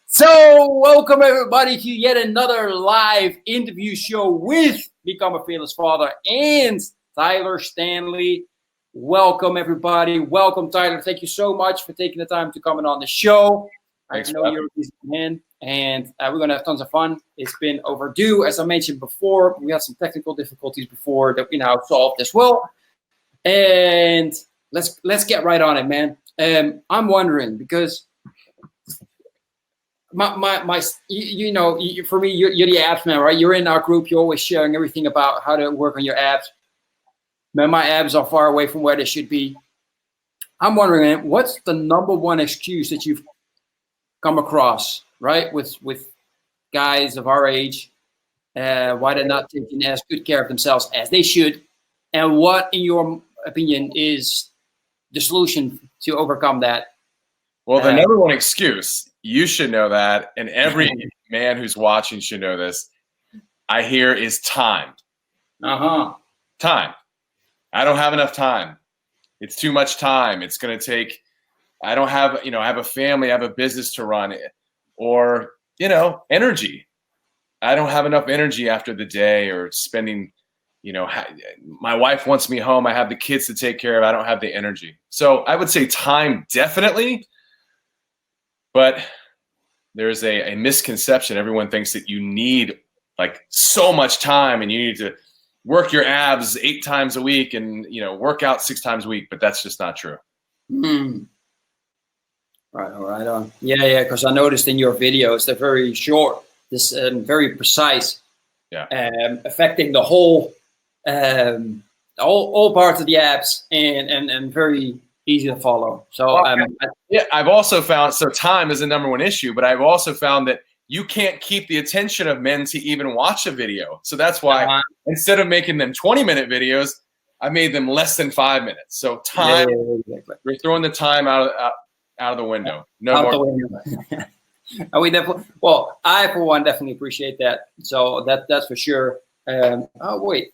So, welcome everybody to yet another live interview show with Become a Fearless Father and Tyler Stanley. Welcome everybody. Welcome Tyler. Thank you so much for taking the time to come on the show. Thanks, I know you're a busy man, and we're going to have tons of fun. It's been overdue. As I mentioned before, we had some technical difficulties before that we now solved as well. And let's get right on it, man. I'm wondering because for me, you're the abs man, right? You're in our group. You're always sharing everything about how to work on your abs. Man, my abs are far away from where they should be. I'm wondering, man, what's the number one excuse that you've come across, right, with guys of our age, why they're not taking as good care of themselves as they should, and what, in your opinion, is the solution to overcome that? Well, the number one excuse, you should know that, and every man who's watching should know this, I hear, is time. Time. I don't have enough time. It's too much time. It's going to take, I don't have, I have a family, I have a business to run, or, energy. I don't have enough energy after the day, or spending, my wife wants me home. I have the kids to take care of. I don't have the energy. So I would say time, definitely. But there's a misconception. Everyone thinks that you need like so much time and you need to work your abs 8 times a week and, work out 6 times a week, but that's just not true. Right on. Yeah, because I noticed in your videos, they're very short, very precise, affecting the whole, all parts of the abs and very easy to follow. So I've also found, so time is the number one issue, but I've also found that you can't keep the attention of men to even watch a video. So that's why instead of making them 20-minute videos, I made them less than 5 minutes. So time, exactly. We're throwing the time out of the window. I for one definitely appreciate that. So that's for sure. Oh wait.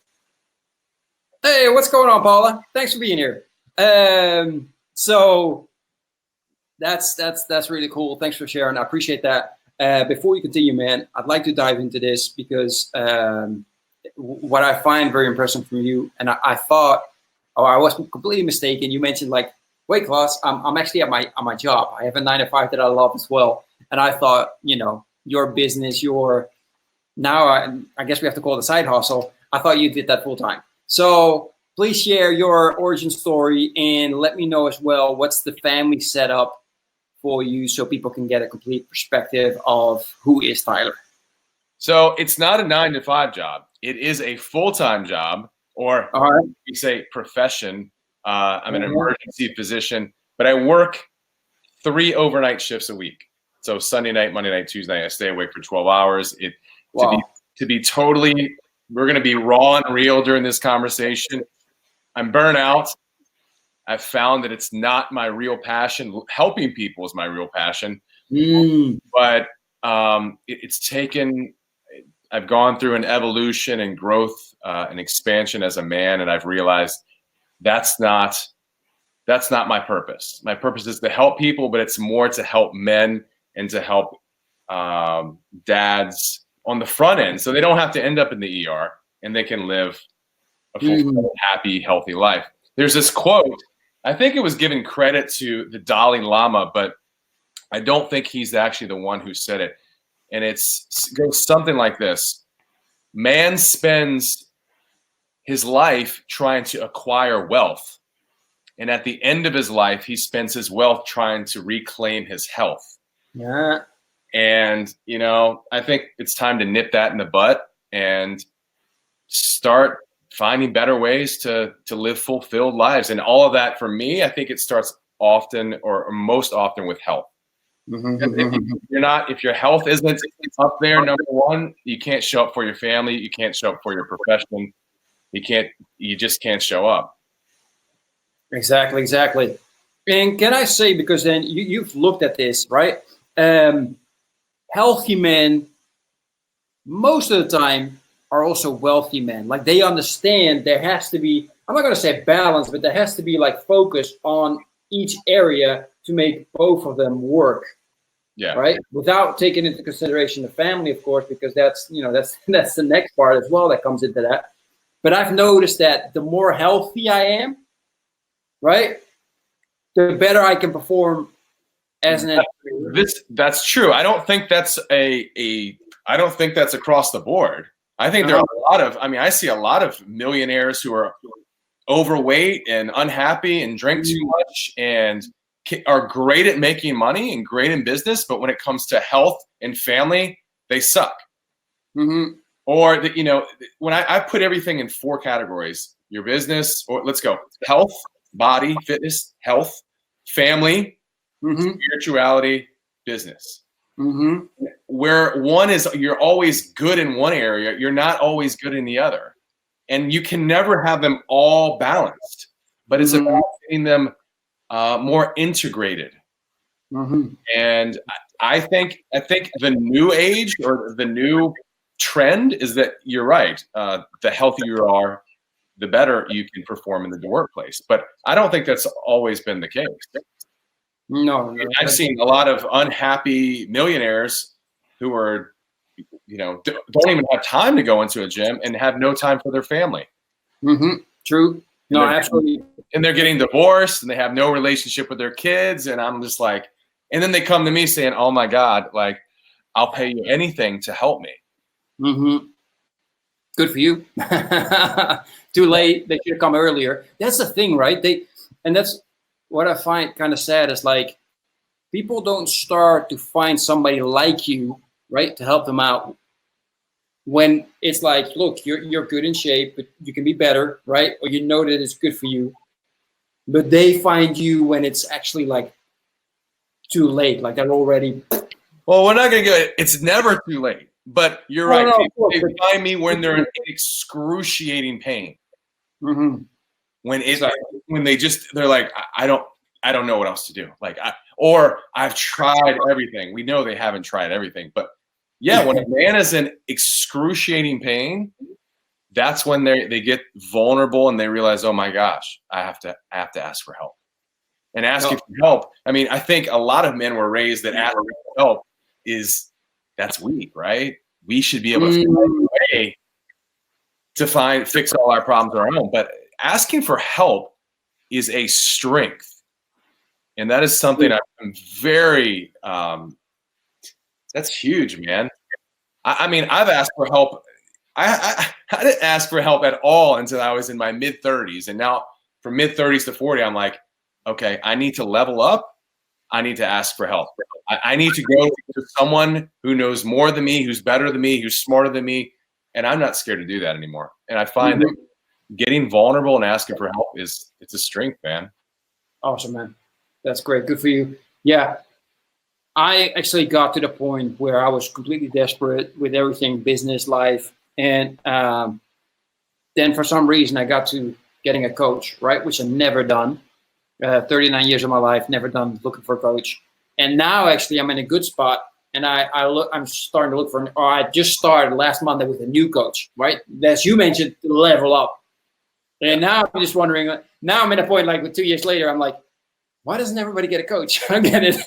Hey, what's going on, Paula? Thanks for being here. So that's really cool. Thanks for sharing. I appreciate that. Before we continue, man, I'd like to dive into this because what I find very impressive from you, and I thought, I was completely mistaken. You mentioned like, wait, Klaas, I'm actually at my job. I have a 9-to-5 that I love as well. And I thought, your business, I guess we have to call it a side hustle. I thought you did that full time. So please share your origin story and let me know as well, what's the family setup for you so people can get a complete perspective of who is Tyler. So it's not a 9-to-5 job. It is a full-time job, or we say profession. I'm an emergency physician, but I work 3 overnight shifts a week. So Sunday night, Monday night, Tuesday night, I stay awake for 12 hours. To be totally, we're going to be raw and real during this conversation. I'm burnt out. I've found that it's not my real passion. Helping people is my real passion. But it's taken, I've gone through an evolution and growth and expansion as a man, and I've realized that's not my purpose. My purpose is to help people, but it's more to help men and to help dads on the front end, so they don't have to end up in the ER and they can live a full, happy, healthy life. There's this quote, I think it was giving credit to the Dalai Lama, but I don't think he's actually the one who said it. And it goes something like this. Man spends his life trying to acquire wealth. And at the end of his life, he spends his wealth trying to reclaim his health. Yeah. And, I think it's time to nip that in the butt and start finding better ways to live fulfilled lives. And all of that, for me, I think it starts often or most often with health. If your health isn't up there, number one, you can't show up for your family. You can't show up for your profession. You just can't show up. Exactly. And can I say, because then you've looked at this, right? Healthy men, most of the time, are also wealthy men. Like, they understand there has to be, I'm not going to say balance, but there has to be like focus on each area to make both of them work. Yeah. Right. Without taking into consideration the family, of course, because that's the next part as well that comes into that. But I've noticed that the more healthy I am, right, the better I can perform as an entrepreneur. That's true. I don't think that's I don't think that's across the board. I think there are a lot of, I see a lot of millionaires who are overweight and unhappy and drink too much and are great at making money and great in business, but when it comes to health and family, they suck. Mm-hmm. Or when I put everything in 4 categories: your business, or let's go health, body, fitness, health, family, spirituality, business. Mm-hmm. Where one is, you're always good in one area, you're not always good in the other, and you can never have them all balanced. But it's about getting them more integrated. And I think the new age, or the new trend, is that you're right. The healthier you are, the better you can perform in the workplace. But I don't think that's always been the case. No. I've seen a lot of unhappy millionaires who are, don't even have time to go into a gym and have no time for their family. True. No, absolutely. And they're getting divorced and they have no relationship with their kids. And I'm just like, and then they come to me saying, oh my God, like, I'll pay you anything to help me. Good for you. Too late. They should have come earlier. That's the thing, right? And that's what I find kind of sad, is like, people don't start to find somebody like you, right, to help them out. When it's like, look, you're good in shape, but you can be better, right? Or that it's good for you. But they find you when it's actually like too late, like they're already. Well, we're not going to get, it's never too late, but you're right. They find me when they're in excruciating pain. When they're like, I don't know what else to do. Like, or I've tried everything. We know they haven't tried everything, but yeah, when a man is in excruciating pain, that's when they get vulnerable and they realize, oh my gosh, I have to ask for help. And asking for help, I think a lot of men were raised that asking for help that's weak, right? We should be able to find a way to fix all our problems on our own. But asking for help is a strength. And that is something I'm very, that's huge, man. I've asked for help. I didn't ask for help at all until I was in my mid 30s. And now from mid 30s to 40, I'm like, okay, I need to level up. I need to ask for help. I need to go to someone who knows more than me, who's better than me, who's smarter than me. And I'm not scared to do that anymore. And I find that getting vulnerable and asking for help it's a strength, man. Awesome, man. That's great. Good for you. Yeah. I actually got to the point where I was completely desperate with everything, business, life. And then for some reason, I got to getting a coach, right? Which I've never done. 39 years of my life, never done looking for a coach. And now actually I'm in a good spot. And I'm starting to look for, I just started last Monday with a new coach, right? As you mentioned, to level up. And now I'm just wondering, now I'm at a point like 2 years later, I'm like, why doesn't everybody get a coach? I get it,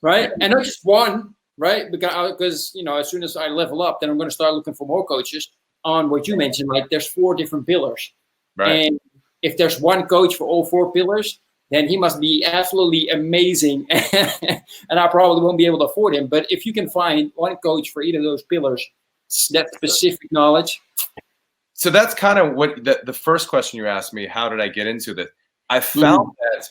right? And not just one, right? Because as soon as I level up, then I'm going to start looking for more coaches on what you mentioned. Like there's 4 different pillars. Right. And if there's one coach for all 4 pillars, then he must be absolutely amazing. And I probably won't be able to afford him. But if you can find one coach for either of those pillars, that specific knowledge. So that's kind of what the first question you asked me, how did I get into this? I found that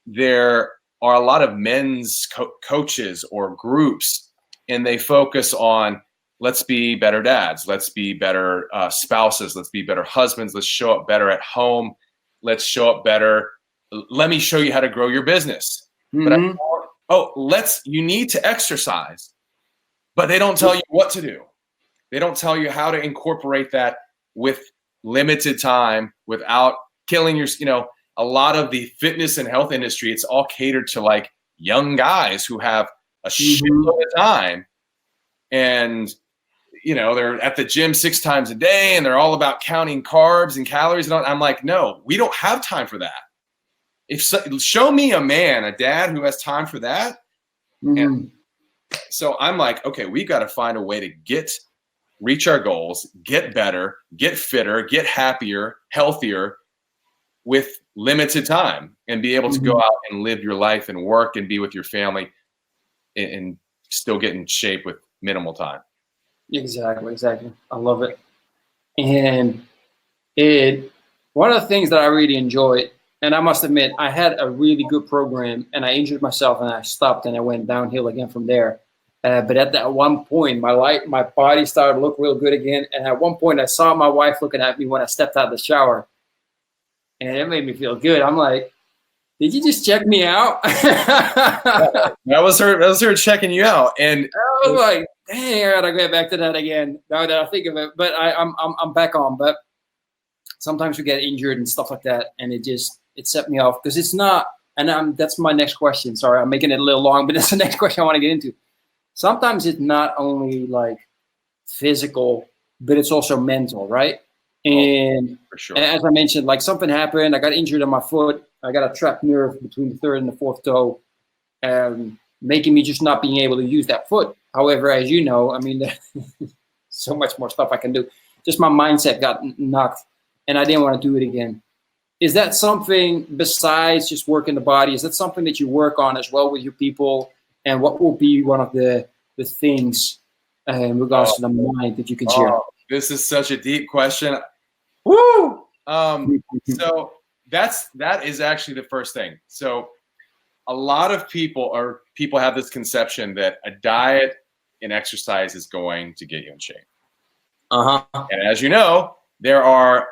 there are a lot of men's coaches or groups, and they focus on, let's be better dads, let's be better spouses, let's be better husbands, let's show up better at home, let's show up better. Let me show you how to grow your business. But you need to exercise, but they don't tell you what to do. They don't tell you how to incorporate that with limited time without killing your, a lot of the fitness and health industry, it's all catered to like young guys who have a shitload of time, and they're at the gym 6 times a day and they're all about counting carbs and calories. And I'm like, no, we don't have time for that. Show me a dad who has time for that. And So I'm like, okay, we got to find a way to reach our goals, get better, get fitter, get happier, healthier with limited time, and be able to go out and live your life and work and be with your family and still get in shape with minimal time. Exactly. I love it. And one of the things that I really enjoyed, and I must admit, I had a really good program, and I injured myself, and I stopped, and I went downhill again from there. But at that one point, my body started to look real good again. And at one point, I saw my wife looking at me when I stepped out of the shower, and it made me feel good. I'm like, "Did you just check me out?" That was her checking you out, and I was like, "Dang, I gotta get back to that again." Now that I think of it, but I'm back on. But sometimes we get injured and stuff like that, and it set me off because it's not. And that's my next question. Sorry, I'm making it a little long, but that's the next question I want to get into. Sometimes it's not only like physical, but it's also mental, right? And for sure. As I mentioned, like something happened. I got injured on my foot. I got a trapped nerve between the third and the fourth toe, making me just not being able to use that foot. However, as you know, I mean, so much more stuff I can do. Just my mindset got knocked, and I didn't want to do it again. Is that something besides just working the body? Is that something that you work on as well with your people? And what will be one of the things in regards to the mind that you can share? This is such a deep question. Woo! So that is actually the first thing. So a lot of people have this conception that a diet and exercise is going to get you in shape. And as you know, there are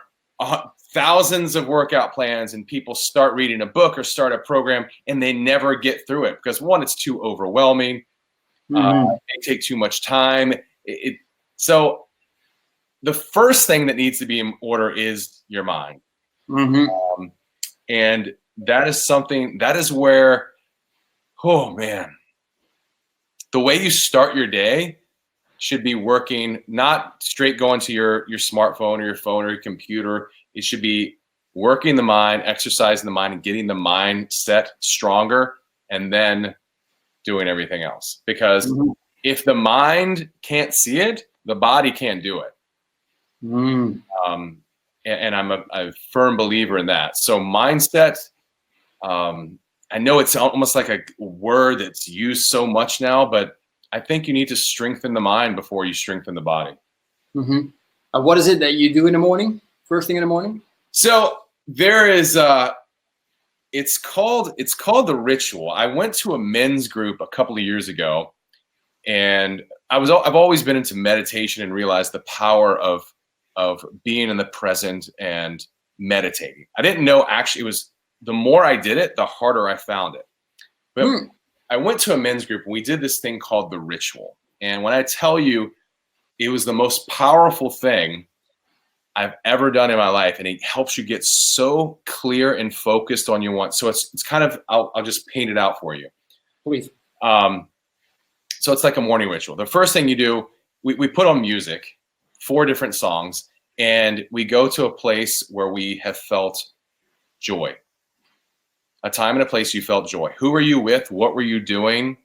thousands of workout plans, and people start reading a book or start a program and they never get through it because one, it's too overwhelming. They take too much time. So the first thing that needs to be in order is your mind. And that is where, oh man, the way you start your day should be working, not straight going to your smartphone or your phone or your computer. It should be working the mind, exercising the mind, and getting the mind set stronger, and then doing everything else. Because if the mind can't see it, the body can't do it. And I'm a firm believer in that. So mindset, I know it's almost like a word that's used so much now, but I think you need to strengthen the mind before you strengthen the body. What is it that you do in the morning? First thing in the morning? So there is it's called the Ritual. I went to a men's group a couple of years ago, and I've always been into meditation and realized the power of being in the present and meditating. I didn't know actually it was, the more I did it, the harder I found it. But I went to a men's group and we did this thing called the Ritual. And when I tell you, it was the most powerful thing I've ever done in my life, and it helps you get so clear and focused on your one. So it's kind of, I'll just paint it out for you. Please. So it's like a morning ritual. The first thing you do, we put on music, 4 different songs, and we go to a place where we have felt joy. A time and a place you felt joy. Who were you with? What were you doing?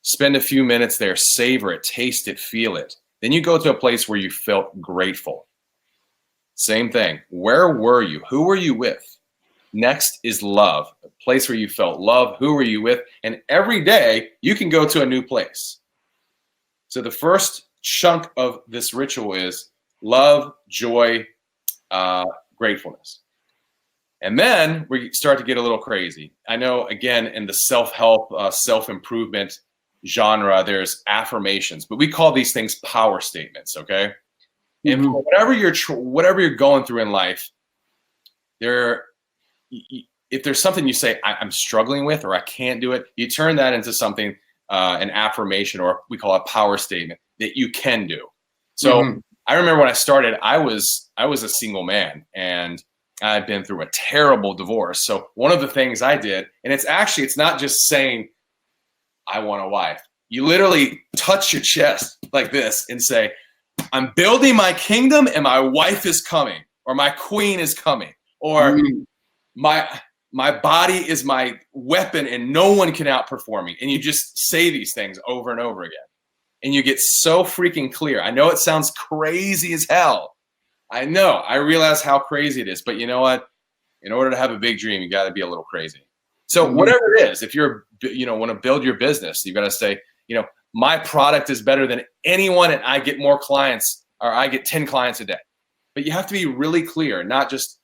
Spend a few minutes there, savor it, taste it, feel it. Then you go to a place where you felt grateful. Same thing. Where were you? Who were you with? Next is love, a place where you felt love. Who were you with? And every day you can go to a new place. So the first chunk of this ritual is love, joy, gratefulness. And then we start to get a little crazy. I know, again, in the self-help, self-improvement genre, there's affirmations, but we call these things power statements, okay? And for whatever you're going through in life, if there's something you say, I'm struggling with, or I can't do it, you turn that into something, an affirmation, or we call a power statement that you can do. So I remember when I started, I was a single man, and I'd been through a terrible divorce. So one of the things I did, and it's not just saying, I want a wife. You literally touch your chest like this and say, I'm building my kingdom and my wife is coming, or my queen is coming, or my body is my weapon and no one can outperform me. And you just say these things over and over again. And you get so freaking clear. I know it sounds crazy as hell. I know. I realize how crazy it is. But you know what? In order to have a big dream, you got to be a little crazy. So whatever it is, if you're, want to build your business, you got to say, my product is better than anyone and I get more clients, or I get 10 clients a day. But you have to be really clear, not just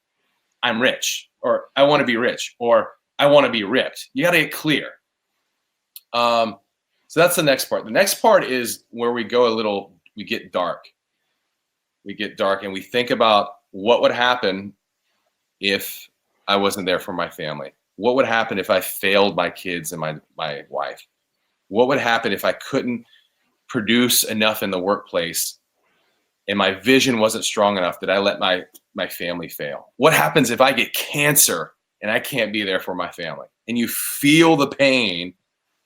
I'm rich, or I want to be rich, or I want to be ripped. You got to get clear. So that's the next part. The next part is where we get dark. We get dark and we think about what would happen if I wasn't there for my family. What would happen if I failed my kids and my wife? What would happen if I couldn't produce enough in the workplace and my vision wasn't strong enough that I let my family fail? What happens if I get cancer and I can't be there for my family? And you feel the pain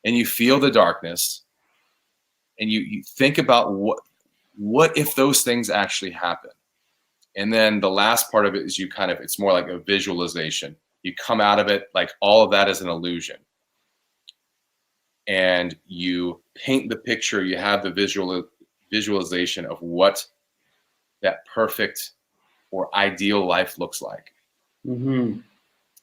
and you feel the darkness and you think about what if those things actually happen? And then the last part of it is it's more like a visualization. You come out of it like all of that is an illusion. And you paint the picture, you have the visualization of what that perfect or ideal life looks like. Mm-hmm.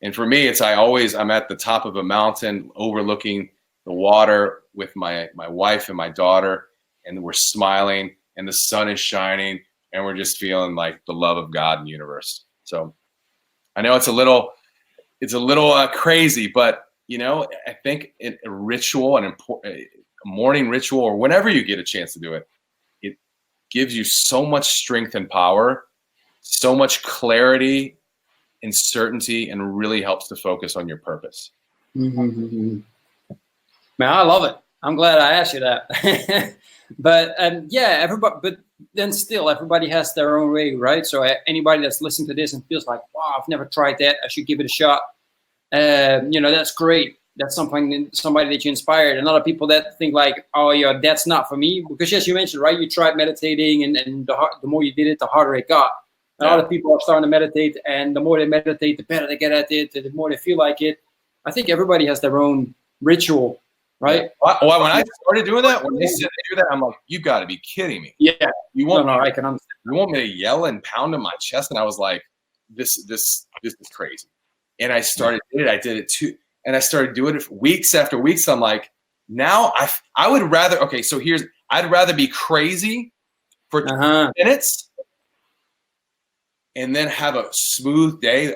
And for me, I'm at the top of a mountain overlooking the water with my wife and my daughter, and we're smiling and the sun is shining and we're just feeling like the love of God in the universe. So I know it's a little crazy, but I think a ritual, a morning ritual, or whenever you get a chance to do it, it gives you so much strength and power, so much clarity and certainty, and really helps to focus on your purpose. Mm-hmm. Man, I love it. I'm glad I asked you that. But but then still everybody has their own way, right? So anybody that's listening to this and feels like, wow, I've never tried that, I should give it a shot. That's great. That's somebody that you inspired. And other people that think like, oh yeah, that's not for me. Because as you mentioned, right, you tried meditating and the more you did it, the harder it got. A lot of people are starting to meditate, and the more they meditate, the better they get at it, the more they feel like it. I think everybody has their own ritual, right? Yeah. Well, when I started doing that, when they said they do that, I'm like, you got to be kidding me. Yeah. I can understand. You want me to yell and pound on my chest? And I was like, this is crazy. And I started I did it too. And I started doing it weeks after weeks. I'm like, now I would rather, I'd rather be crazy for 20 minutes and then have a smooth day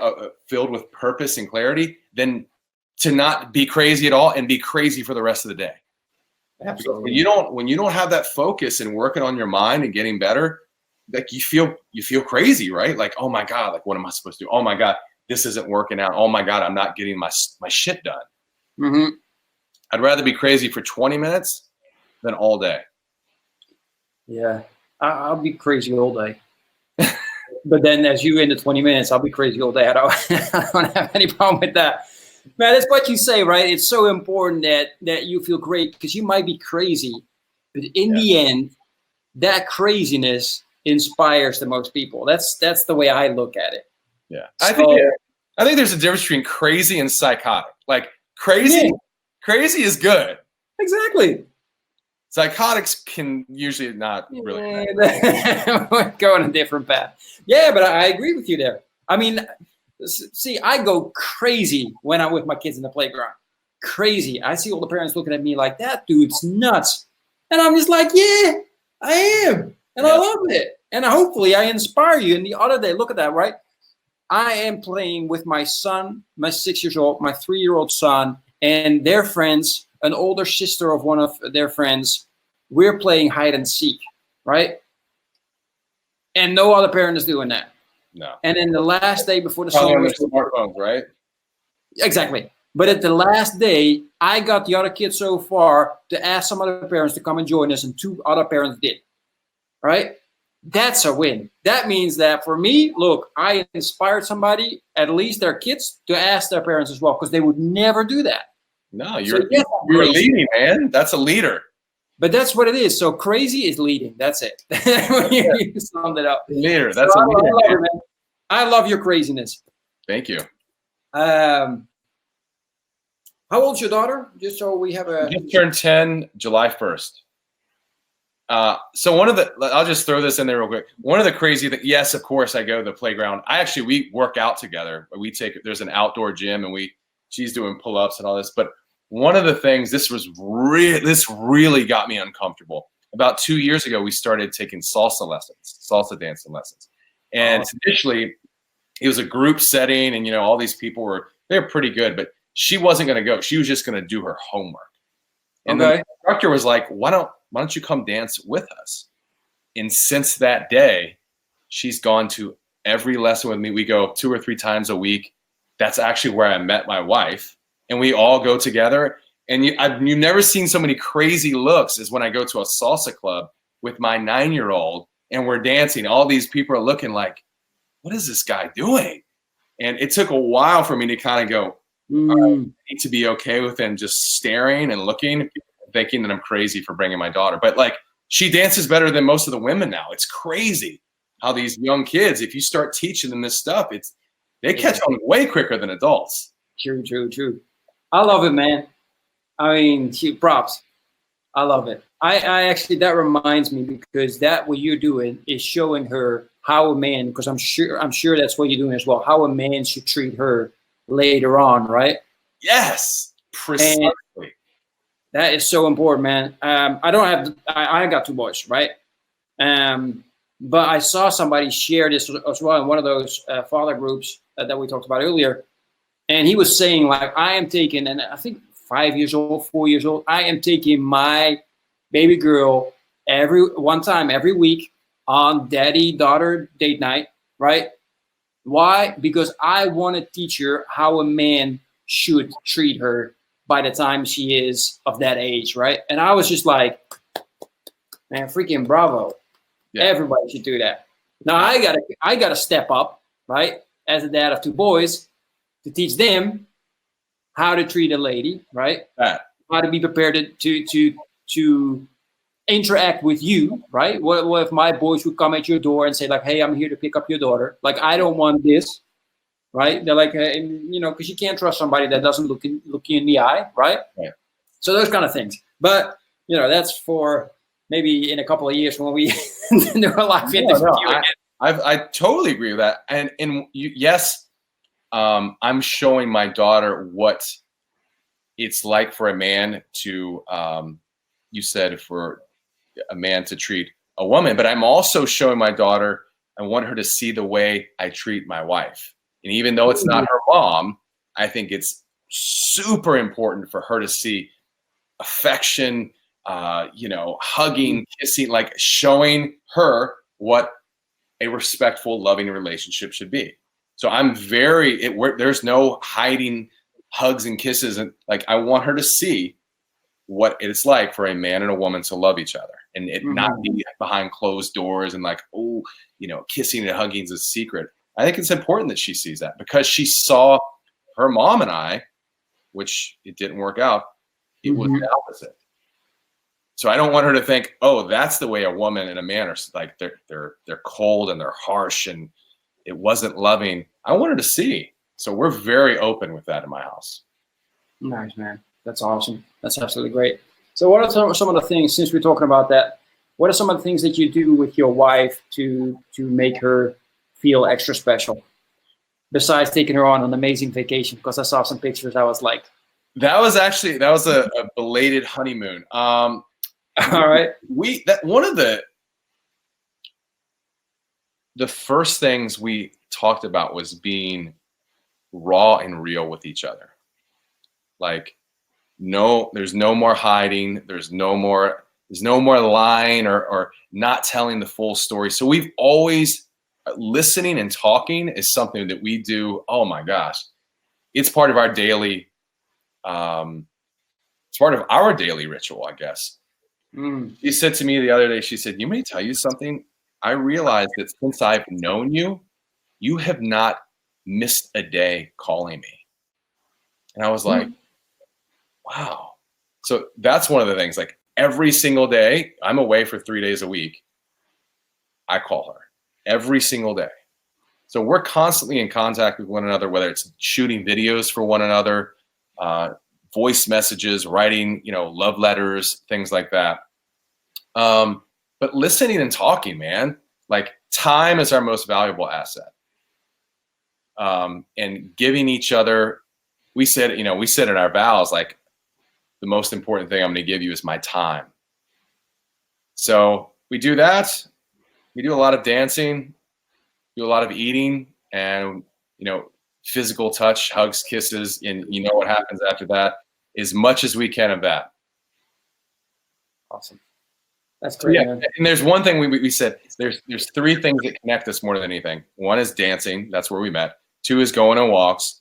filled with purpose and clarity than to not be crazy at all and be crazy for the rest of the day. Absolutely. When you don't have that focus and working on your mind and getting better, like you feel crazy, right? Like, oh my God, like what am I supposed to do? Oh my God, this isn't working out. Oh my God, I'm not getting my shit done. Mm-hmm. I'd rather be crazy for 20 minutes than all day. Yeah, I'll be crazy all day. But then as you in the 20 minutes, I'll be crazy all day. I don't have any problem with that. Man, that's what you say, right? It's so important that you feel great because you might be crazy. But in the end, that craziness inspires the most people. That's the way I look at it. Yeah. I think there's a difference between crazy and psychotic. Like crazy is good. Exactly. Psychotics can usually not really. Go on a different path. Yeah, but I agree with you there. I mean, see, I go crazy when I'm with my kids in the playground. Crazy. I see all the parents looking at me like, that dude's nuts. And I'm just like, yeah, I am. And I love it. And hopefully I inspire you. And the other day, look at that, right? I am playing with my son, my 6-year-old, my 3-year-old son, and their friends, an older sister of one of their friends. We're playing hide and seek, right? And no other parent is doing that. No. And then the last day before the summer, summertphones, right? Exactly. But at the last day, I got the other kids so far to ask some other parents to come and join us, and 2 other parents did. Right? That's a win. That means that for me, look, I inspired somebody, at least their kids, to ask their parents as well, because they would never do that. No, you're leading, man. That's a leader. But that's what it is. So crazy is leading. That's it. You summed it up. Leader. That's a leader. I love your craziness. Thank you. How old's your daughter? Just so we have a. Just turned 10 July 1st. So I'll just throw this in there real quick. One of the crazy things, yes, of course, I go to the playground. We work out together. There's an outdoor gym and she's doing pull-ups and all this. But one of the things, this really got me uncomfortable. About 2 years ago, we started taking salsa dancing lessons. And initially it was a group setting and, all these people they're pretty good, but she wasn't going to go. She was just going to do her homework. And the instructor was like, why don't you come dance with us? And since that day, she's gone to every lesson with me. We go 2 or 3 times a week. That's actually where I met my wife. And we all go together. And you've never seen so many crazy looks as when I go to a salsa club with my 9-year-old and we're dancing. All these people are looking like, what is this guy doing? And it took a while for me to kind of go, I need to be okay with him just staring and looking, thinking that I'm crazy for bringing my daughter. But she dances better than most of the women now. It's crazy how these young kids, if you start teaching them this stuff, they catch on way quicker than adults. True. I love it, man. I mean, props. I love it. I actually, that reminds me, because what you're doing is showing her how a man, because I'm sure that's what you're doing as well, how a man should treat her later on, right? Yes, precisely. And that is so important, man. I got 2 boys, right? But I saw somebody share this as well in one of those father groups that we talked about earlier. And he was saying, I am taking, and I think 5 years old, 4 years old, I am taking my baby girl one time every week on daddy-daughter date night, right? Why? Because I want to teach her how a man should treat her by the time she is of that age, right? And I was just like, man, freaking bravo. Yeah. Everybody should do that. Now I gotta step up, right? As a dad of 2 boys, to teach them how to treat a lady, right? How to be prepared to interact with you, right? What if my boys would come at your door and say hey, I'm here to pick up your daughter. I don't want this, right? They're like, because you can't trust somebody that doesn't look you in the eye, right? Yeah. So those kind of things. But, that's for maybe in a couple of years when we do a live interview. I totally agree with that. And yes, I'm showing my daughter what it's like for a man to, you said for a man to treat a woman, but I'm also showing my daughter, I want her to see the way I treat my wife. And even though it's not her mom, I think it's super important for her to see affection, hugging, kissing, showing her what a respectful, loving relationship should be. So I'm there's no hiding hugs and kisses. And I want her to see what it's like for a man and a woman to love each other and it not be behind closed doors and kissing and hugging is a secret. I think it's important that she sees that because she saw her mom and I, which it didn't work out. It was the opposite. So I don't want her to think, oh, that's the way a woman and a man are they're cold and they're harsh and it wasn't loving. I want her to see. So we're very open with that in my house. Nice, man. That's awesome. That's absolutely great. So what are some of the things, since we're talking about that, what are some of the things that you do with your wife to make her feel extra special? Besides taking her on an amazing vacation, because I saw some pictures, I was like. That was a belated honeymoon. All right. One of the first things we talked about was being raw and real with each other. There's no more hiding. There's no more lying or not telling the full story. So we've always, listening and talking is something that we do. Oh my gosh. It's part of our daily, ritual, I guess. She said to me the other day, she said, "You may tell you something. I realized that since I've known you, you have not missed a day calling me." And I was like, wow. So that's one of the things, every single day, I'm away for 3 days a week. I call her every single day. So we're constantly in contact with one another, whether it's shooting videos for one another, voice messages, writing, love letters, things like that. But listening and talking, man, like time is our most valuable asset. And giving each other, we said in our vows, like the most important thing I'm going to give you is my time. So we do that. We do a lot of dancing, do a lot of eating, and, physical touch, hugs, kisses, and what happens after that, as much as we can of that. Awesome. That's great. Yeah, man. and there's one thing we said, there's three things that connect us more than anything. One is dancing. That's where we met. 2 is going on walks.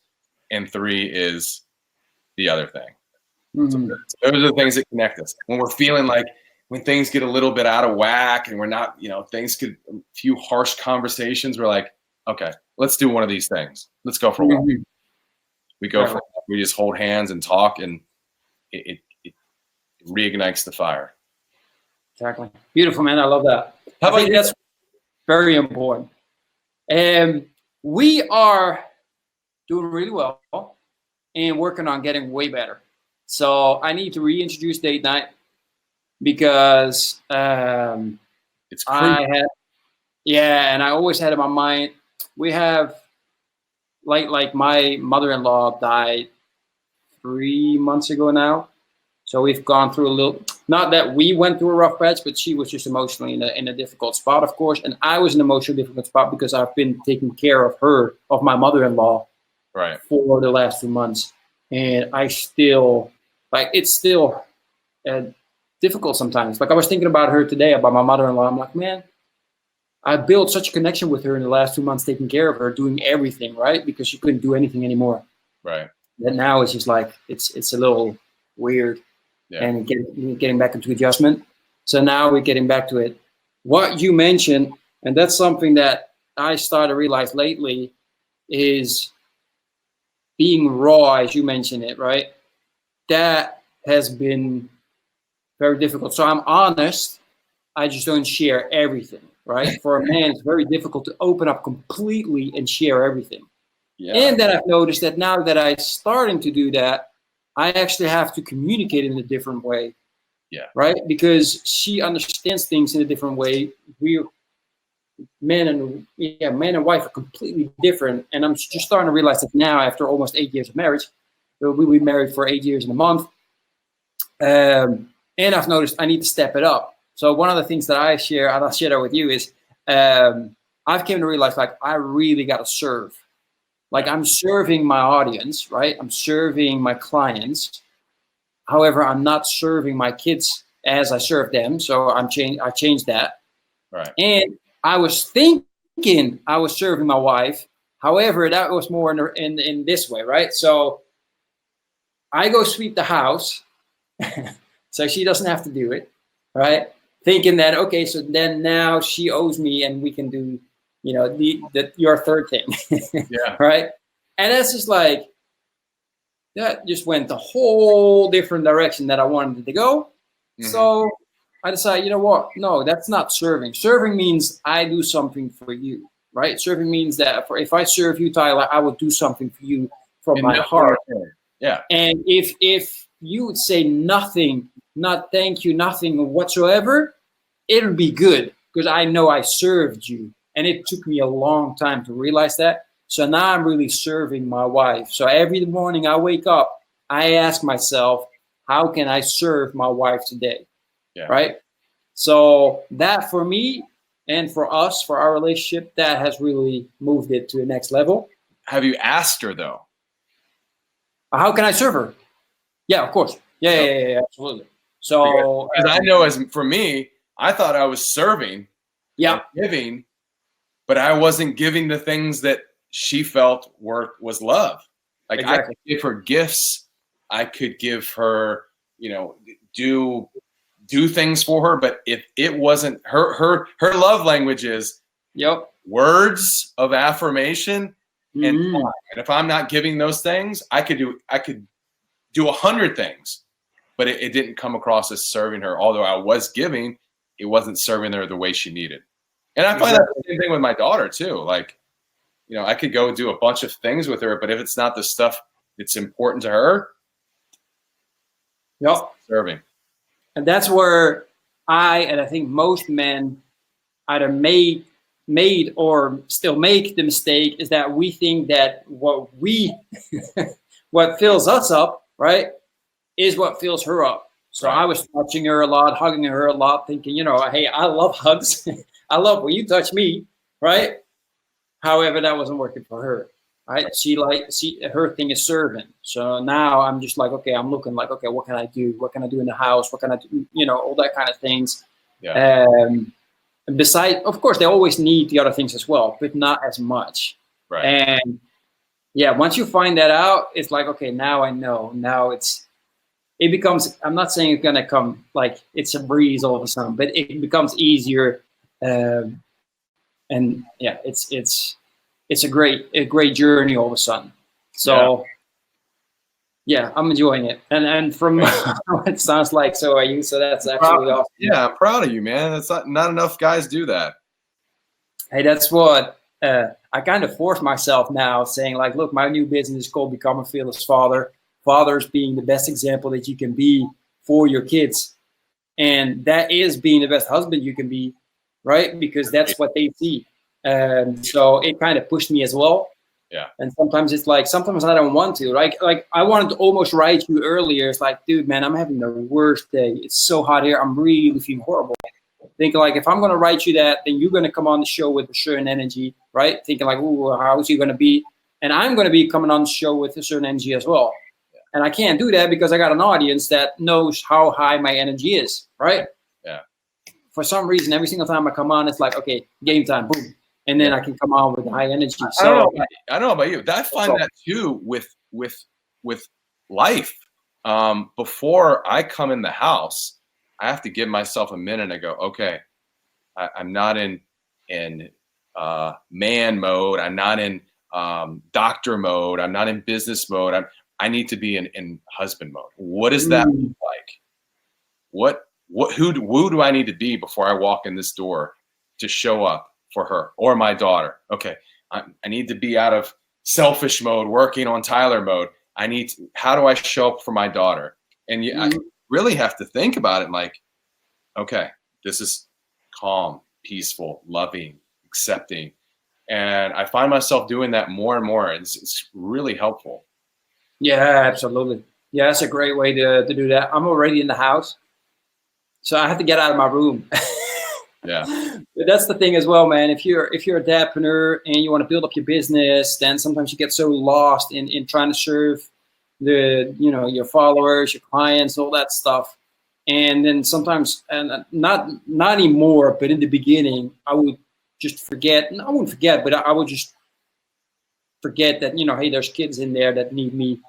And 3 is the other thing. Mm-hmm. So those are the things that connect us. When we're feeling like, when things get a little bit out of whack and we're not, a few harsh conversations, we're like, okay, let's do one of these things. Let's go for a walk. Mm-hmm. We just hold hands and talk, and it reignites the fire. Exactly. Beautiful, man. I love that. How about I think that's very important. We are doing really well and working on getting way better. So I need to reintroduce date night because it's crucial. and I always had in my mind, we have like my mother-in-law died 3 months ago now. So we've gone through a little, not that we went through a rough patch, but she was just emotionally in a difficult spot, of course. And I was in an emotionally difficult spot because I've been taking care of my mother-in-law, right, for the last 2 months. And I still, it's still difficult sometimes. Like I was thinking about her today, about my mother-in-law. I'm like, man, I built such a connection with her in the last 2 months, taking care of her, doing everything, right? Because she couldn't do anything anymore. Right. And now it's just like, it's a little weird. Yeah. And getting back into adjustment. So now we're getting back to it. What you mentioned, and that's something that I started to realize lately, is being raw, as you mentioned it, right? That has been very difficult. So I'm honest. I just don't share everything, right? For a man, it's very difficult to open up completely and share everything. Yeah. And then I've noticed that now that I'm starting to do that, I actually have to communicate in a different way. Yeah. Right? Because she understands things in a different way. Man and wife are completely different. And I'm just starting to realize that now, after almost 8 years of marriage. We'll be married for 8 years in a month. And I've noticed I need to step it up. So one of the things that I share, and I'll share that with you, is I've came to realize, like, I really got to serve. Like, I'm serving my audience, right? I'm serving my clients. However, I'm not serving my kids as I serve them. So I changed that. Right. And I was thinking I was serving my wife. However, that was more in this way, right? So I go sweep the house so she doesn't have to do it, right? Thinking that, okay, so then now she owes me and we can do, your third thing. Yeah. Right. And that's just like, that just went the whole different direction that I wanted it to go. Mm-hmm. So I decided, you know what? No, that's not serving. Serving means I do something for you, right? Serving means that if I serve you, Tyler, I will do something for you from my heart. Yeah. And if you would say nothing, not thank you, nothing whatsoever, it'll be good because I know I served you. And it took me a long time to realize that. So now I'm really serving my wife. So every morning I wake up, I ask myself, how can I serve my wife today? Yeah. Right? So that for me and for us, for our relationship, that has really moved it to the next level. Have you asked her, though? How can I serve her? Yeah, of course. Yeah, absolutely. So because I know, for me, I thought I was serving, giving, but I wasn't giving the things that she felt was love. Like, exactly. I could give her gifts. I could give her, do things for her. But if it wasn't her love language is words of affirmation and time. And if I'm not giving those things, I could do 100 things, but it didn't come across as serving her. Although I was giving, it wasn't serving her the way she needed. And I find that the same thing with my daughter too. Like, I could go do a bunch of things with her, but if it's not the stuff that's important to her, Yep. Serving. And that's where I think most men either made or still make the mistake is that we think that what fills us up, right, is what fills her up. So Right. I was touching her a lot, hugging her a lot, thinking, hey, I love hugs. I love when you touch me, right? However, that wasn't working for her, right? Her thing is serving. So now I'm just like, okay, I'm looking like, okay, what can I do? What can I do in the house? What can I do? All that kind of things. Yeah. And besides, of course, they always need the other things as well, but not as much. Right. And yeah, once you find that out, it's like, okay, now I know. Now it becomes, I'm not saying it's going to come like it's a breeze all of a sudden, but it becomes easier. And yeah, it's a great journey all of a sudden. So yeah, I'm enjoying it. And from what it sounds like, so are you. So that's actually awesome. Yeah, I'm proud of you, man. It's not enough guys do that. Hey, that's what I kind of force myself now, saying like, look, my new business is called Become a Fearless Father. Fathers being the best example that you can be for your kids. And that is being the best husband you can be, right? Because that's what they see. So it kind of pushed me as well. Yeah. And sometimes it's like, sometimes I don't want to. Like I wanted to almost write you earlier. It's like, dude, man, I'm having the worst day. It's so hot here. I'm really feeling horrible. Thinking like, if I'm going to write you that, then you're going to come on the show with a certain energy, right? Thinking like, ooh, how's he going to be? And I'm going to be coming on the show with a certain energy as well. And I can't do that because I got an audience that knows how high my energy is, right? Yeah. For some reason, every single time I come on, it's like, okay, game time, boom. And then I can come on with high energy. So I don't know about you. I find that too with life. Before I come in the house, I have to give myself a minute and go, okay, I'm not in man mode. I'm not in doctor mode. I'm not in business mode. I need to be in husband mode. What does that look like? Who do I need to be before I walk in this door to show up for her or my daughter? Okay, I need to be out of selfish mode, working on Tyler mode. How do I show up for my daughter? And I really have to think about it like, okay, this is calm, peaceful, loving, accepting. And I find myself doing that more and more. It's really helpful. Yeah, absolutely. Yeah, that's a great way to do that. I'm already in the house, so I have to get out of my room. Yeah. That's the thing as well, man. If you're a dadpreneur and you want to build up your business, then sometimes you get so lost in trying to serve your followers, your clients, all that stuff. And then sometimes, and not anymore, but in the beginning, I would just forget. I wouldn't forget, but I would just forget that, hey, there's kids in there that need me.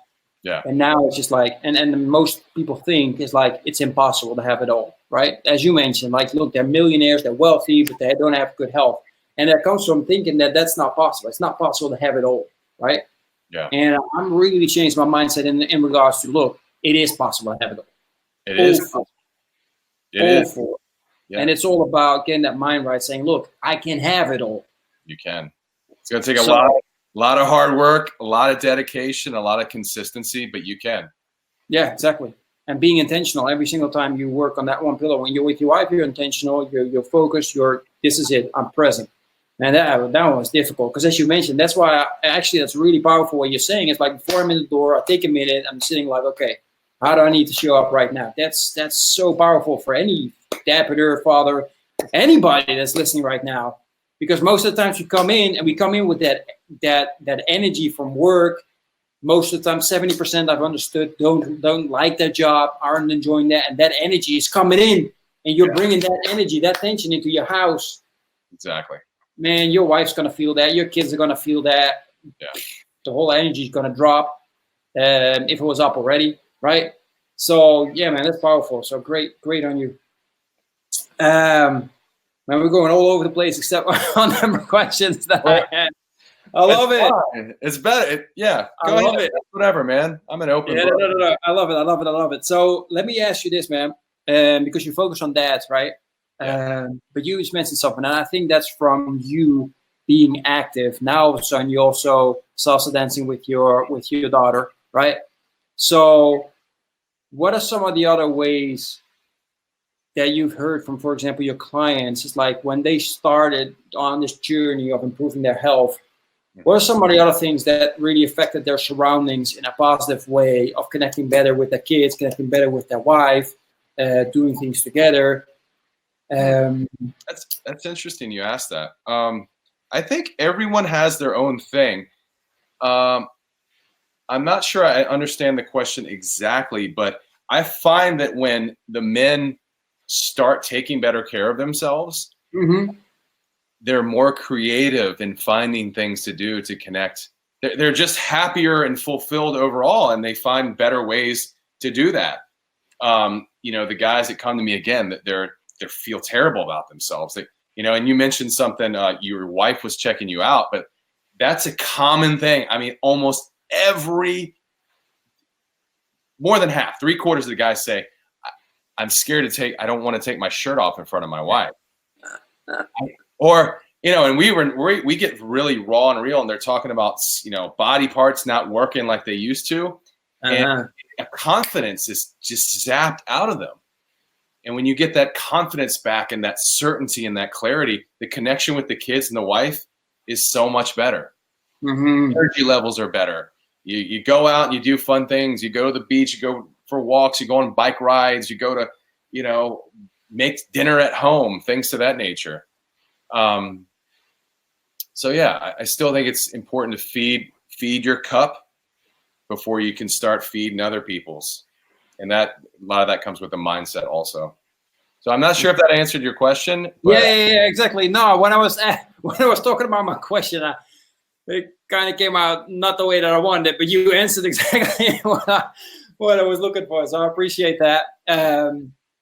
Yeah. And now it's just like, and most people think it's like, it's impossible to have it all, right? As you mentioned, like, look, they're millionaires, they're wealthy, but they don't have good health. And that comes from thinking that that's not possible. It's not possible to have it all, right? Yeah. And I'm really changed my mindset in regards to, look, it is possible to have it all. It is. It is. Yeah. And it's all about getting that mind right, saying, look, I can have it all. You can. It's going to take a lot of hard work, a lot of dedication, a lot of consistency, but you can. Yeah, exactly. And being intentional every single time you work on that one pillar. When you're with your wife, you're intentional, you're focused, this is it, I'm present. And that one was difficult because, as you mentioned, that's why that's really powerful what you're saying. It's like before I'm in the door, I take a minute, I'm sitting like, okay, how do I need to show up right now? That's so powerful for any dadpreneur, father, anybody that's listening right now. Because most of the times we come in with that energy from work. Most of the time, 70% I've understood don't like their job, aren't enjoying that, and that energy is coming in, and you're bringing that energy, that tension into your house. Exactly. Man, your wife's gonna feel that. Your kids are gonna feel that. Yeah. The whole energy is gonna drop. If it was up already, right? So yeah, man, that's powerful. So great on you. Man, we're going all over the place except on number of questions that I had. I love it. It's better. Go I love it. Whatever, man. I'm an open book. No. I love it. So let me ask you this, man, because you focus on dads, right? Yeah. But you just mentioned something, and I think that's from you being active. Now all of a sudden you also salsa dancing with your daughter, right? So what are some of the other ways that you've heard from, for example, your clients? It's like when they started on this journey of improving their health, what are some of the other things that really affected their surroundings in a positive way, of connecting better with their kids, connecting better with their wife, doing things together? That's interesting you asked that. I think everyone has their own thing. I'm not sure I understand the question exactly, but I find that when the men start taking better care of themselves, they're more creative in finding things to do to connect. They're just happier and fulfilled overall, and they find better ways to do that. You know, the guys that come to me again, that they feel terrible about themselves. You know, and you mentioned something, your wife was checking you out, but that's a common thing. I mean, almost more than half, 3/4 of the guys say, I'm scared I don't want to take my shirt off in front of my wife. Or, you know, and we get really raw and real, and they're talking about, you know, body parts not working like they used to. And confidence is just zapped out of them. And when you get that confidence back and that certainty and that clarity, the connection with the kids and the wife is so much better. Energy levels are better. You go out and you do fun things. You go to the beach, you go for walks, you go on bike rides, you go to, you know, make dinner at home, things of that nature. So yeah, I still think it's important to feed your cup before you can start feeding other people's. And that a lot of that comes with the mindset also. So I'm not sure if that answered your question. Yeah, exactly. No, when I was talking about my question, it kind of came out not the way that I wanted it, but you answered exactly what I was looking for. So I appreciate that.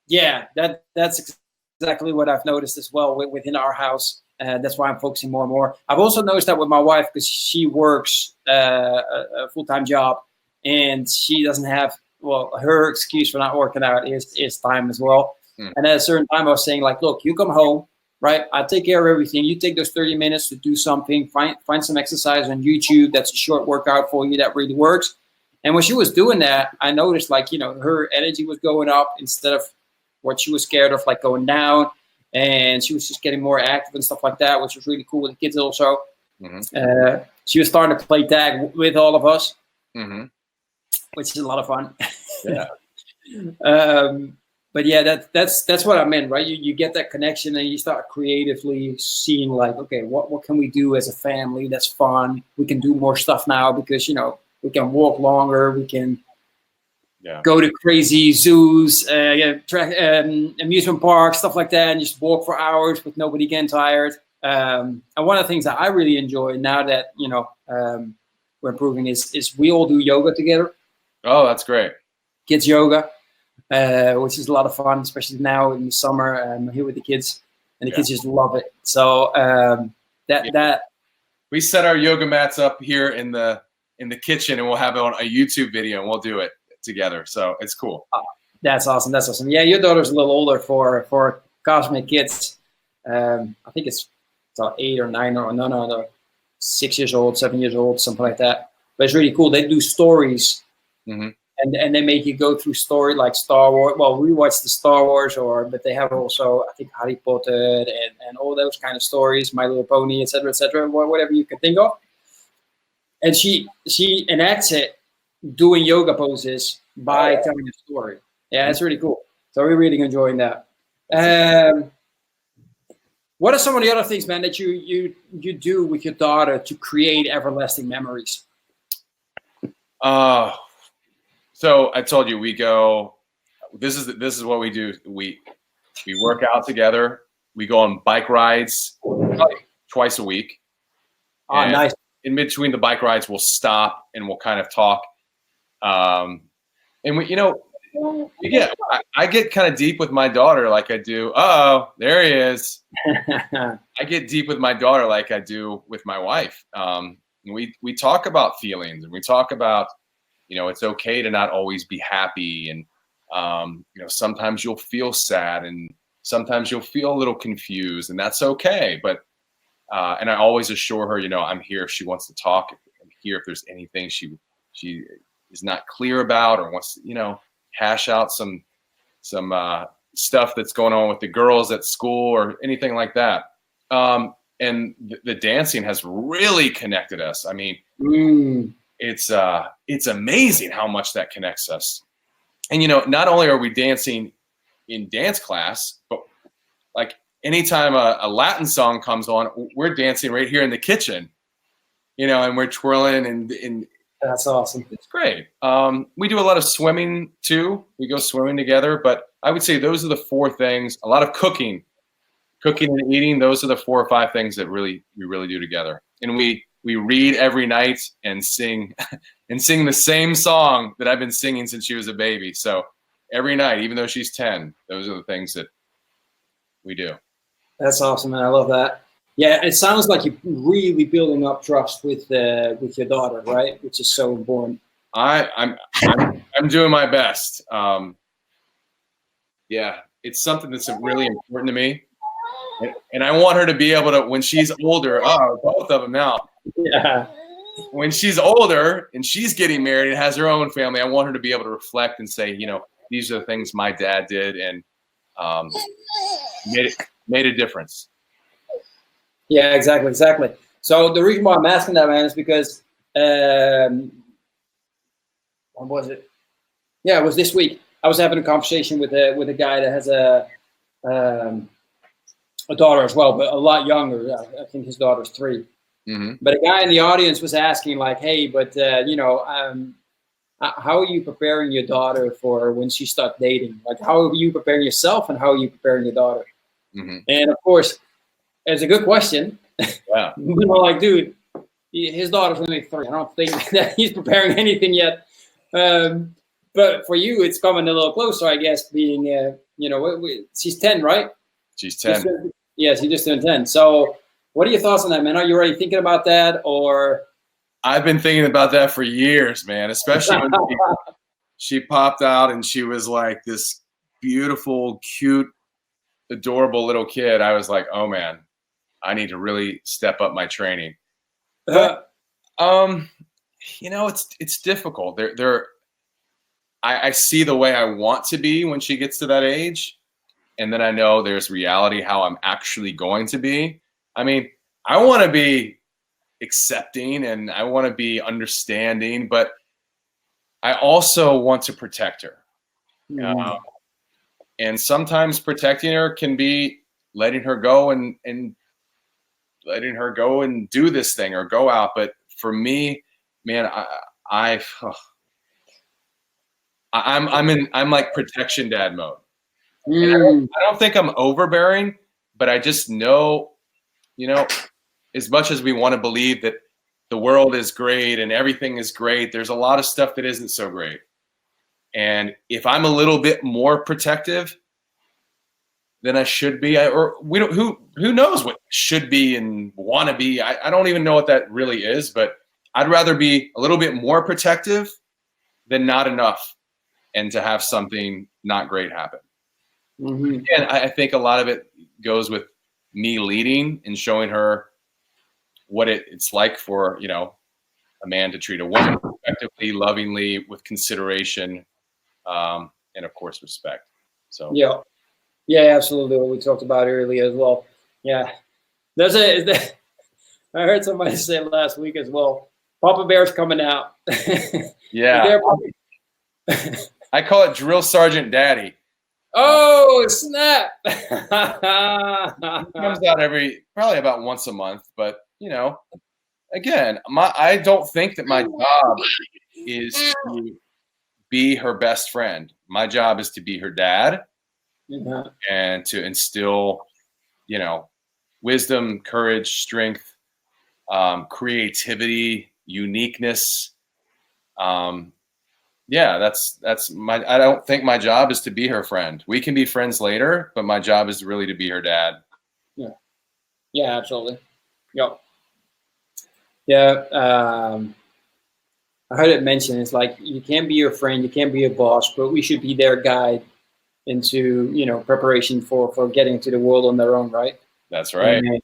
Yeah, that's exactly what I've noticed as well within our house. That's why I'm focusing more and more. I've also noticed that with my wife, because she works a full-time job, and she doesn't have, well, her excuse for not working out is time as well. And at a certain time, I was saying, like, look, you come home, right? I take care of everything. You take those 30 minutes to do something. Find some exercise on YouTube. That's a short workout for you that really works. And when she was doing that, I noticed, like, you know, her energy was going up instead of what she was scared of, like, going down. And she was just getting more active and stuff like that, which was really cool with the kids also. She was starting to play tag with all of us, which is a lot of fun. Yeah. But yeah, that's what I meant, right? You get that connection, and you start creatively seeing, like, okay, what can we do as a family that's fun? We can do more stuff now because, you know, we can walk longer. We can go to crazy zoos, amusement parks, stuff like that, and just walk for hours with nobody getting tired. And one of the things that I really enjoy now that, you know, we're improving is we all do yoga together. Oh, that's great. Kids yoga. Which is a lot of fun, especially now in the summer. I'm here with the kids, and the kids just love it. So that we set our yoga mats up here in the kitchen, and we'll have it on a YouTube video, and we'll do it together. So it's cool. That's awesome. That's awesome. Yeah, your daughter's a little older for Cosmic Kids. I think it's 8 or 9 or no, 6 years old, 7 years old, something like that. But it's really cool. They do stories. And they make you go through story like Star Wars. Well, we watch the Star Wars, but they have also, I think, Harry Potter and all those kind of stories, My Little Pony, etc., whatever you can think of. And she enacts it doing yoga poses by telling a story. Yeah, it's really cool. So we're really enjoying that. What are some of the other things, man, that you do with your daughter to create everlasting memories? So I told you, we go. This is what we do. We work out together. We go on bike rides probably twice a week. Oh, nice. In between the bike rides, we'll stop and we'll kind of talk. And we, you know, I get kind of deep with my daughter like I do. Oh, there he is. I get deep with my daughter like I do with my wife. We talk about feelings, and we talk about, you know, it's okay to not always be happy. And, you know, sometimes you'll feel sad, and sometimes you'll feel a little confused, and that's okay. But, and I always assure her, you know, I'm here if she wants to talk. I'm here if there's anything she is not clear about or wants to, you know, hash out some stuff that's going on with the girls at school or anything like that. And the dancing has really connected us. I mean, it's amazing how much that connects us. And, you know, not only are we dancing in dance class, but like anytime a Latin song comes on, we're dancing right here in the kitchen, you know, and we're twirling and that's awesome. It's great. We do a lot of swimming too. We go swimming together, but I would say those are the 4 things. A lot of cooking and eating. Those are the 4 or 5 things that we really do together. And we read every night and sing the same song that I've been singing since she was a baby. So every night, even though she's 10, those are the things that we do. That's awesome, man. I love that. Yeah, it sounds like you're really building up trust with your daughter, right? Which is so important. I'm doing my best. Yeah, it's something that's really important to me, and I want her to be able to, when she's older. Oh, both of them now. Yeah. When she's older and she's getting married and has her own family, I want her to be able to reflect and say, you know, these are the things my dad did, and made a difference. Yeah, exactly. So the reason why I'm asking that, man, is because when was it? Yeah, it was this week. I was having a conversation with a guy that has a daughter as well, but a lot younger. I think his daughter's 3. Mm-hmm. But a guy in the audience was asking, like, "Hey, but you know, how are you preparing your daughter for when she starts dating? Like, how are you preparing yourself, and how are you preparing your daughter?" Mm-hmm. And of course, it's a good question. Yeah. You know, like, dude, his daughter's only 3. I don't think that he's preparing anything yet. But for you, it's coming a little closer, I guess. Being, you know, she's 10, right? She's 10. Yes, she just turned 10. So, what are your thoughts on that, man? Are you already thinking about that, or? I've been thinking about that for years, man. Especially when she popped out and she was like this beautiful, cute, adorable little kid. I was like, oh man, I need to really step up my training. But, you know, it's difficult. I see the way I want to be when she gets to that age, and then I know there's reality how I'm actually going to be. I mean, I want to be accepting and I want to be understanding, but I also want to protect her. And sometimes protecting her can be letting her go and letting her go and do this thing or go out. But for me, man, I'm like protection dad mode. And I don't think I'm overbearing, but I just know, you know, as much as we want to believe that the world is great and everything is great, there's a lot of stuff that isn't so great. And if I'm a little bit more protective than I should be, who knows what should be and want to be. I don't even know what that really is, but I'd rather be a little bit more protective than not enough and to have something not great happen. Mm-hmm. And I think a lot of it goes with me leading and showing her what it's like for, you know, a man to treat a woman effectively, lovingly, with consideration, and of course respect. So yeah, absolutely. What we talked about earlier as well. Yeah, I heard somebody say last week as well. Papa Bear's coming out. Yeah, I call it Drill Sergeant Daddy. Oh snap! It comes out probably about once a month, but you know, again, I don't think that my job is to be her best friend. My job is to be her dad, and to instill, you know, wisdom, courage, strength, creativity, uniqueness. Yeah, that's I don't think my job is to be her friend. We can be friends later, but my job is really to be her dad. Yeah, absolutely. Yep. Yeah. I heard it mentioned, it's like, you can't be your friend, you can't be your boss, but we should be their guide into, you know, preparation for getting into the world on their own, right? That's right. And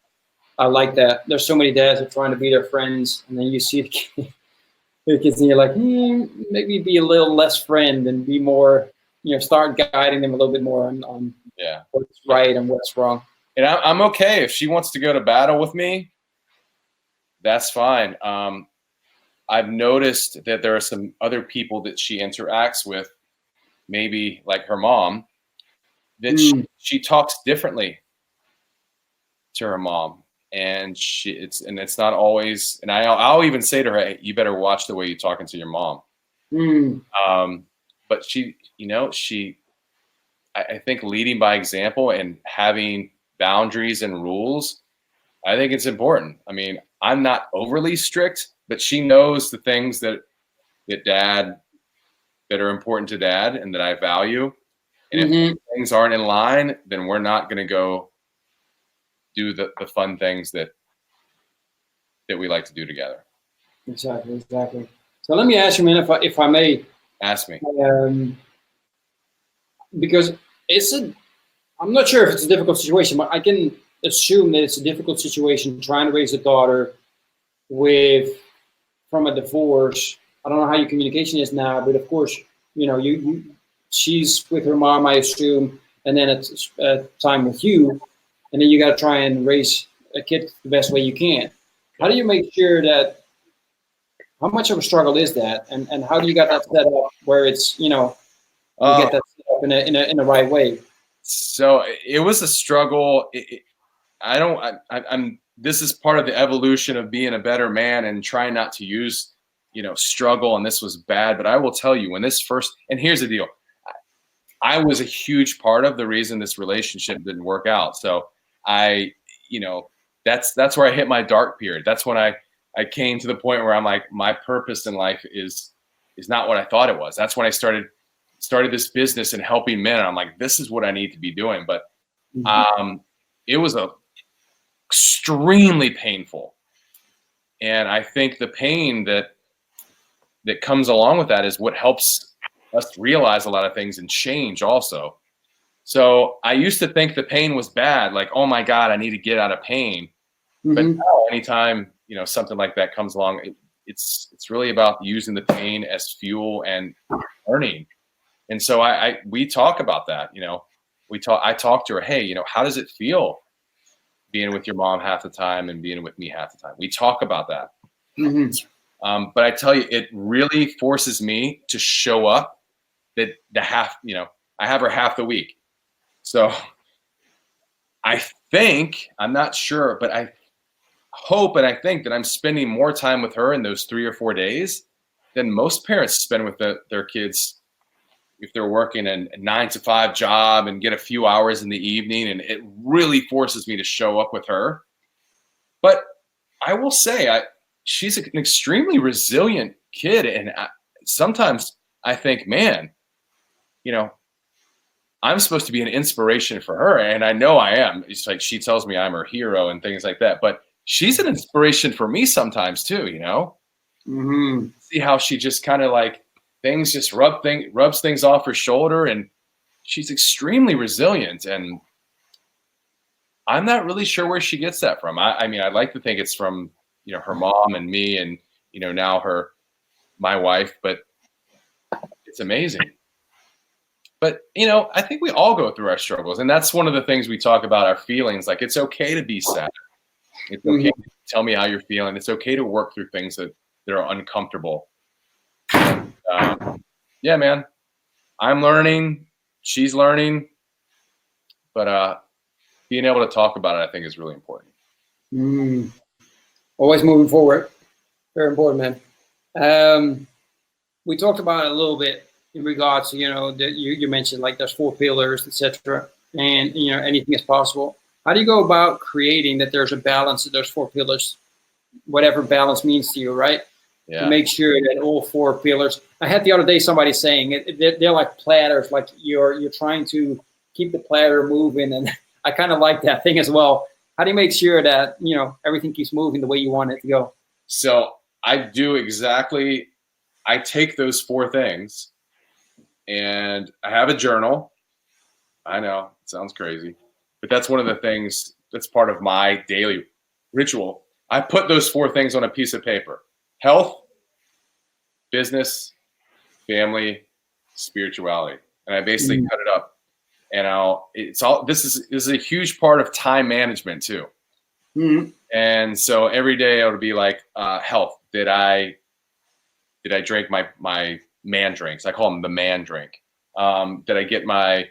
I like that. There's so many dads that are trying to be their friends, and then you see the kids and you're like, maybe be a little less friend and be more start guiding them a little bit more on what's right and what's wrong. And I'm okay if she wants to go to battle with me. That's fine. I've noticed that there are some other people that she interacts with, maybe like her mom, that she talks differently to her mom, and it's not always. And I'll even say to her, hey, you better watch the way you're talking to your mom. But she, I think leading by example and having boundaries and rules, I think it's important. I mean, I'm not overly strict, but she knows the things that are important to dad and that I value. And if things aren't in line, then we're not going to go do the fun things that we like to do together. Exactly. So let me ask you, man, if I may. Ask me. Because I'm not sure if it's a difficult situation, but I can assume that it's a difficult situation trying to raise a daughter from a divorce. I don't know how your communication is now, but of course, she's with her mom, I assume, and then it's time with you, and then you got to try and raise a kid the best way you can. How do you make sure that? How much of a struggle is that, and how do you got that set up where it's you get that set up in a right way? So it was a struggle. This is part of the evolution of being a better man and trying not to use, struggle. And this was bad, but I will tell you when and here's the deal. I was a huge part of the reason this relationship didn't work out. So that's where I hit my dark period. That's when I came to the point where I'm like, my purpose in life is not what I thought it was. That's when I started this business and helping men. And I'm like, this is what I need to be doing. But it was extremely painful. And I think the pain that comes along with that is what helps us realize a lot of things and change also. So I used to think the pain was bad. Like, oh my God, I need to get out of pain. But now anytime, something like that comes along, it's really about using the pain as fuel and learning. And so we talk about that, I talk to her, hey, how does it feel being with your mom half the time and being with me half the time? We talk about that. But I tell you, it really forces me to show up that I have her half the week. So I think, I'm not sure, but I hope and I think that I'm spending more time with her in those 3 or 4 days than most parents spend with their kids if they're working a 9-to-5 job and get a few hours in the evening. And it really forces me to show up with her. But I will say, she's an extremely resilient kid. And sometimes I think, man, I'm supposed to be an inspiration for her. And I know I am. It's like she tells me I'm her hero and things like that. But she's an inspiration for me sometimes too, See how she just kind of like things just rubs things off her shoulder, and she's extremely resilient. And I'm not really sure where she gets that from. I mean, I'd like to think it's from, her mom and me and, now my wife, but it's amazing. But, I think we all go through our struggles, and that's one of the things we talk about, our feelings. Like, it's okay to be sad. It's okay to tell me how you're feeling. It's okay to work through things that are uncomfortable. Yeah, man, I'm learning. She's learning. But being able to talk about it, I think, is really important. Always moving forward. Very important, man. We talked about it a little bit in regards to, that you mentioned, like there's 4 pillars, etc. And, anything is possible. How do you go about creating that there's a balance of those 4 pillars, whatever balance means to you, right? Yeah. To make sure that all 4 pillars. I had the other day somebody saying they're like platters, like you're trying to keep the platter moving, and I kind of like that thing as well. How do you make sure that everything keeps moving the way you want it to go? So I do exactly. I take those 4 things, and I have a journal. I know it sounds crazy, but that's one of the things that's part of my daily ritual. I put those 4 things on a piece of paper: health, business, family, spirituality. and I basically cut it up. And this is a huge part of time management too. And so every day I would be like, health. Did I drink my man drinks? I call them the man drink. Did I get my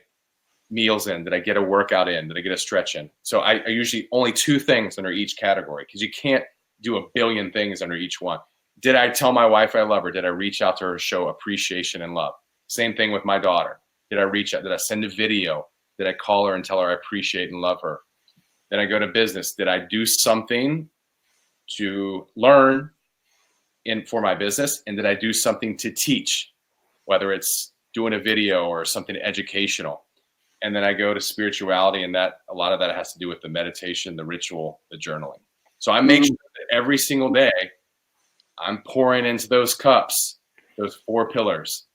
meals in? Did I get a workout in? Did I get a stretch in? So I usually only 2 things under each category, because you can't do a billion things under each one. Did I tell my wife I love her? Did I reach out to her to show appreciation and love? Same thing with my daughter. Did I reach out? Did I send a video? Did I call her and tell her I appreciate and love her? Then I go to business. Did I do something to learn for my business? And did I do something to teach, whether it's doing a video or something educational? And then I go to spirituality, and that a lot of that has to do with the meditation, the ritual, the journaling. So I make sure that every single day I'm pouring into those cups, those 4 pillars.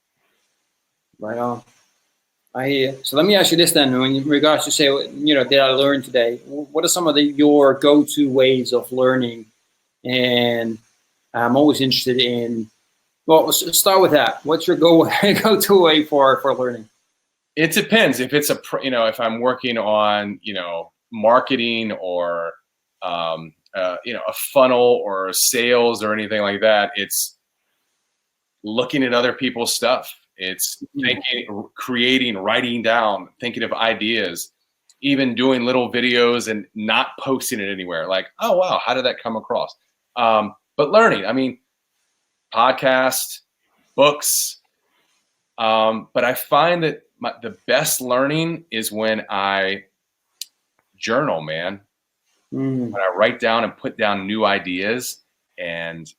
Right on. I hear you. So let me ask you this then, in regards to say, did I learn today? What are some of your go-to ways of learning? And I'm always interested in, well, let's start with that. What's your go-to way for learning? It depends. If it's if I'm working on, marketing or, a funnel or sales or anything like that, it's looking at other people's stuff. It's thinking, creating, writing down, thinking of ideas, even doing little videos and not posting it anywhere. Like, oh, wow, how did that come across? But learning, podcasts, books. But I find that the best learning is when I journal, man. When I write down and put down new ideas, and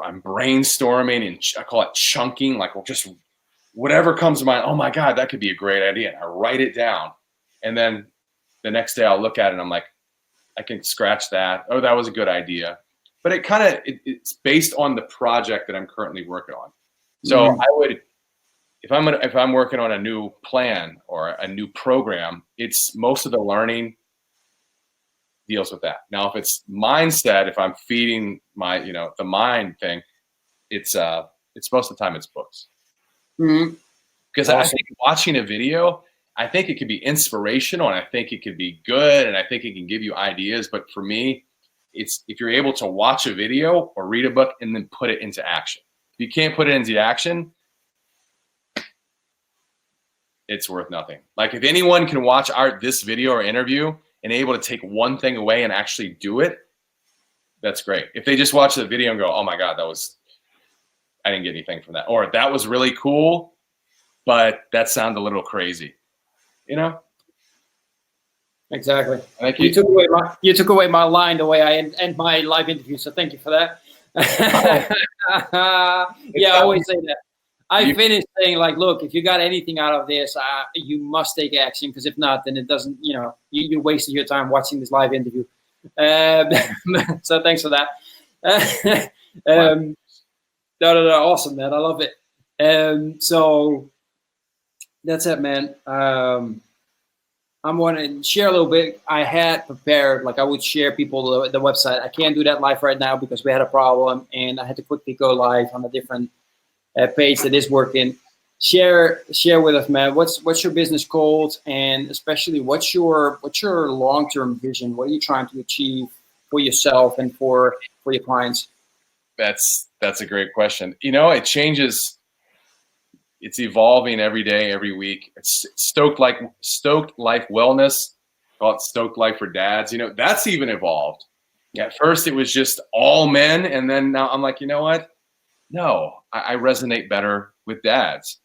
I'm brainstorming, and I call it chunking, like just whatever comes to mind. Oh my God, that could be a great idea. And I write it down. And then the next day I'll look at it and I'm like, I can scratch that. Oh, that was a good idea. But it's based on the project that I'm currently working on. So I would, if I'm working on a new plan or a new program, it's most of the learning deals with that. Now, if it's mindset, if I'm feeding my, the mind thing, it's most of the time it's books. Because I think watching a video, I think it could be inspirational, and I think it could be good, and I think it can give you ideas. But for me, it's if you're able to watch a video or read a book and then put it into action. If you can't put it into action, it's worth nothing. Like, if anyone can watch this video or interview and able to take one thing away and actually do it, that's great. If they just watch the video and go, oh my God, I didn't get anything from that. Or that was really cool, but that sounded a little crazy, Exactly. You took away my line the way I end my live interview. So thank you for that. Yeah, I always say that. I finish saying, like, look, if you got anything out of this, you must take action, because if not, then it doesn't, you wasted your time watching this live interview. So thanks for that. No, awesome, man. I love it. So that's it, man. I'm going to share a little bit. I had prepared, like I would share people the website. I can't do that live right now because we had a problem, and I had to quickly go live on a different page that is working. Share with us, man. What's your business called, and especially what's your long-term vision? What are you trying to achieve for yourself and for your clients? That's a great question. It changes. It's evolving every day, every week. It's Stoked Life Wellness. Call it Stoked Life for Dads. That's even evolved. At first, it was just all men, and then now I'm like, you know what? No, I resonate better with dads.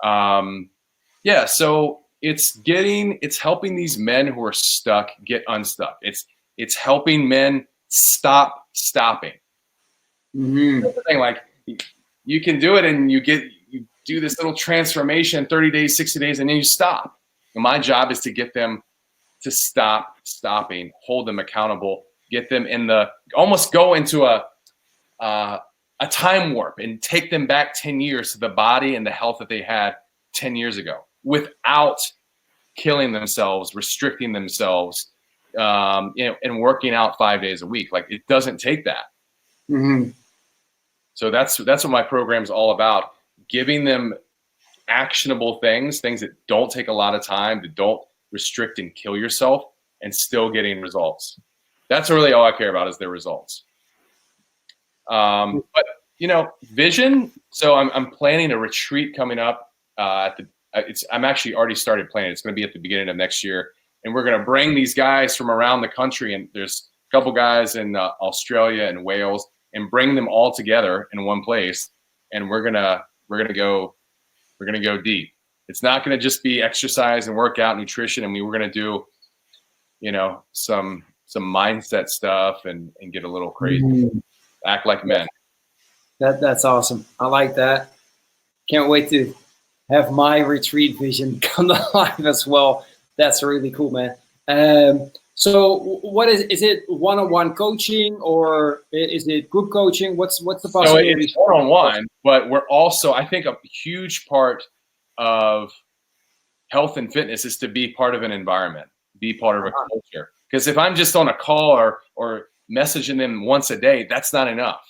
So it's helping these men who are stuck get unstuck. It's helping men stop stopping. That's the thing, like, you can do it, and you do this little transformation, 30 days, 60 days, and then you stop. And my job is to get them to stop stopping, hold them accountable, get them almost go into a time warp and take them back 10 years to the body and the health that they had 10 years ago without killing themselves, restricting themselves, and working out 5 days a week. Like, it doesn't take that. So that's what my program's all about, giving them actionable things that don't take a lot of time, that don't restrict and kill yourself, and still getting results. That's really all I care about, is their results. But vision. So I'm planning a retreat coming up. I'm actually already started planning. It's going to be at the beginning of next year, and we're going to bring these guys from around the country. And there's a couple guys in Australia and Wales, and bring them all together in one place. And we're gonna go deep. It's not going to just be exercise and workout, nutrition. I mean, we're going to do, some mindset stuff and get a little crazy, act like men. That's awesome. I like that. Can't wait to have my retreat vision come to life as well. That's really cool, man. So what is it one-on-one coaching, or is it group coaching? What's the possibility? So it's one-on-one, but we're also, I think a huge part of health and fitness is to be part of an environment, be part of a culture. Because if I'm just on a call or messaging them once a day, that's not enough.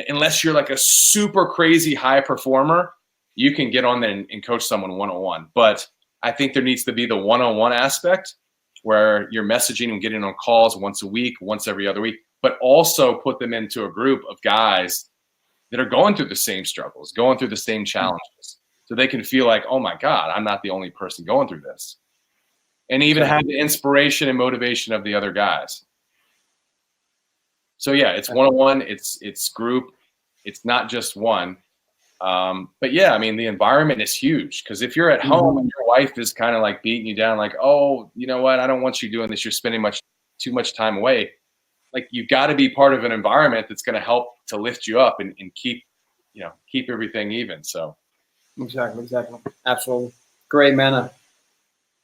Unless you're like a super crazy high performer, you can get on there and coach someone one-on-one. But I think there needs to be the one-on-one aspect where you're messaging and getting on calls once a week, once every other week, but also put them into a group of guys that are going through the same struggles, going through the same challenges. So they can feel like, oh my God, I'm not the only person going through this. And even have the inspiration and motivation of the other guys. So yeah, it's one-on-one, it's group, it's not just one. But yeah, I mean, the environment is huge, because if you're at home and your wife is kind of like beating you down, like, oh, you know what, I don't want you doing this, you're spending too much time away. Like, you've got to be part of an environment that's going to help to lift you up and keep everything even. So exactly, absolutely great, man.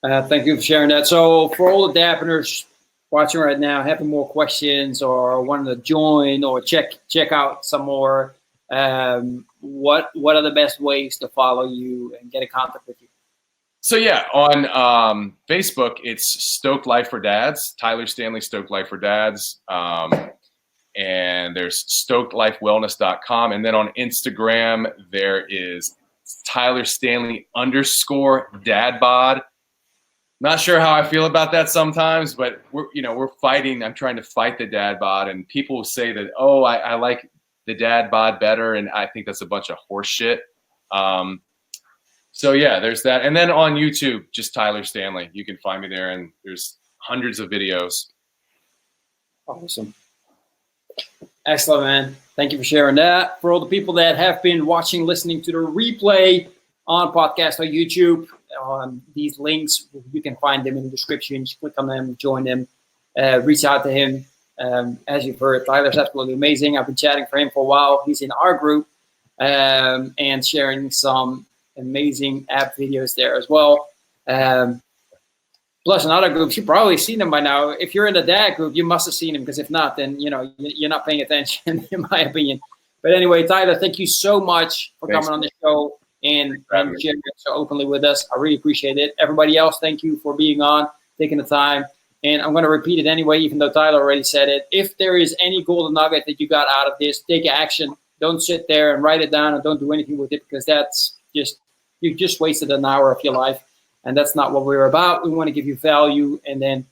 Thank you for sharing that. So for all the Dadpreneurs watching right now, having more questions or wanting to join or check out some more, what are the best ways to follow you and get in contact with you? So yeah, on Facebook, it's Stoked Life for Dads, Tyler Stanley, Stoked Life for Dads. And there's stokedlifewellness.com. And then on Instagram, there is Tyler Stanley _dadbod. Not sure how I feel about that sometimes, but we're fighting. I'm trying to fight the dad bod, and people say that, oh, I like the dad bod better, and I think that's a bunch of horse shit. So yeah, there's that. And then on YouTube, just Tyler Stanley. You can find me there, and there's hundreds of videos. Awesome. Excellent, man. Thank you for sharing that. For all the people that have been watching, listening to the replay on podcast or YouTube, these links, you can find them in the description. Just click on them, join them, reach out to him. As you've heard, Tyler's absolutely amazing. I've been chatting for him for a while. He's in our group and sharing some amazing app videos there as well. Plus in other groups, you've probably seen them by now. If you're in the dad group, you must have seen them, because if not, then you're not paying attention, in my opinion. But anyway, Tyler, thank you so much for coming on the show and sharing it so openly with us. I really appreciate it. Everybody else, thank you for being on, taking the time. And I'm going to repeat it anyway, even though Tyler already said it. If there is any golden nugget that you got out of this, take action. Don't sit there and write it down and don't do anything with it, because you just wasted an hour of your life. And that's not what we're about. We want to give you value and then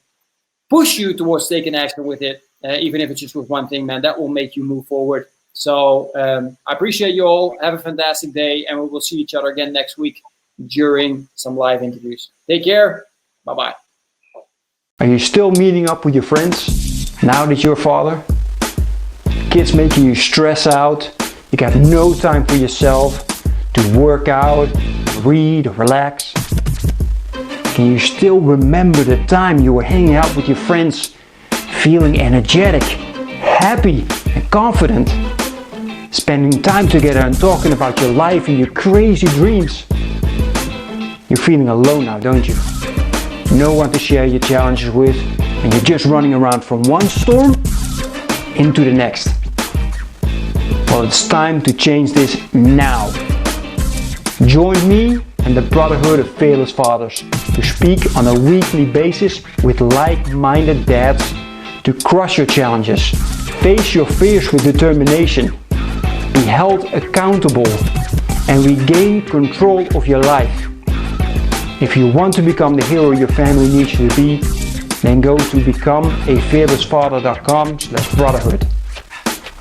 push you towards taking action with it, even if it's just with one thing, man. That will make you move forward. So I appreciate you all. Have a fantastic day, and we will see each other again next week during some live interviews. Take care. Bye-bye. Are you still meeting up with your friends now that you're a father? Kids making you stress out. You got no time for yourself to work out, read, or relax. Can you still remember the time you were hanging out with your friends, feeling energetic, happy, and confident? Spending time together and talking about your life and your crazy dreams. You're feeling alone now, don't you? No one to share your challenges with, and you're just running around from one storm into the next. Well, it's time to change this now. Join me and the Brotherhood of Fearless Fathers to speak on a weekly basis with like-minded dads to crush your challenges, face your fears with determination, be held accountable, and regain control of your life. If you want to become the hero your family needs you to be, then go to becomeafearlessfather.com/brotherhood.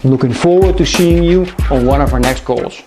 I'm looking forward to seeing you on one of our next calls.